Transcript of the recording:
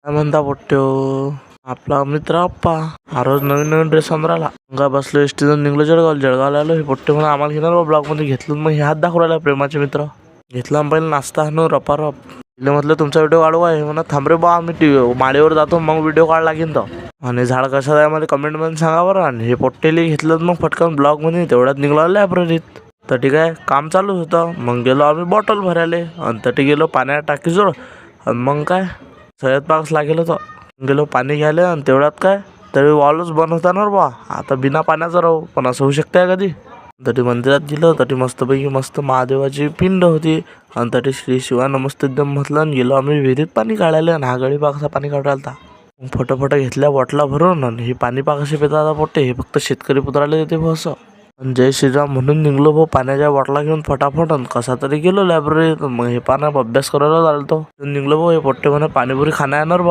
काय म्हणता पोट्ट्यो, आपला मित्र अप्पा हा रोज नवीन नवीन ड्रेस आणून राहिला. मग बसलो एसटी जाऊन निघलो जळगावला आलो. हे पोट्टे म्हणून आम्हाला घेणार ब्लॉग मध्ये घेतलं. मग हे हात दाखवू राहिला प्रेमाचे मित्र. घेतला पहिले नाश्ता आणून रपारप. म्हटलं तुमचा व्हिडिओ काढू आहे म्हणा. थांब रे बा, आम्ही माळीवर जातो मग व्हिडिओ काढ लागेल तर. आणि झाड कसं आहे मला कमेंट मध्ये सांगा बरं. आणि हे पोट्टेली घेतलं मग फटकन ब्लॉग मध्ये. तेवढ्यात निघलो लायब्ररीत. तर ठीक आहे, काम चालू होतं. मग गेलो आम्ही बॉटल भरायले. आणि तटी गेलो पाण्यात टाकी जोड. आणि मग काय सय्यद पाक्स लागेल होतं. गेलो पाणी घ्यायला. आणि तेवढ्यात काय तरी वॉलच बंद होता ना बा. आता बिना पाण्याचं राहू, पण असं होऊ शकते कधी. तरी मंदिरात गेलो. तरी मस्तपैकी मस्त महादेवाची पिंड होती. आणि तरी श्री शिवानं मस्त एकदम म्हटलं. आणि गेलो आम्ही विहिरीत पाणी काढायला. आणि हा गडी पाकसा पाणी काढायला. फोटो घेतल्या बॉटला भरून. आणि हे पाणी पाकसे पितात आता पोट्टे. हे फक्त शेतकरी पुत्राला येते भाऊ असं. आणि जय श्रीराम म्हणून निघलो भाऊ पाण्याच्या बॉटला घेऊन फटाफट. आणि कसा तरी गेलो लायब्ररीत. मग हे पाना अभ्यास करायला चालतो. निघलो भाऊ. हे पोट्टे म्हणा पाणीपुरी खाण्या येणार.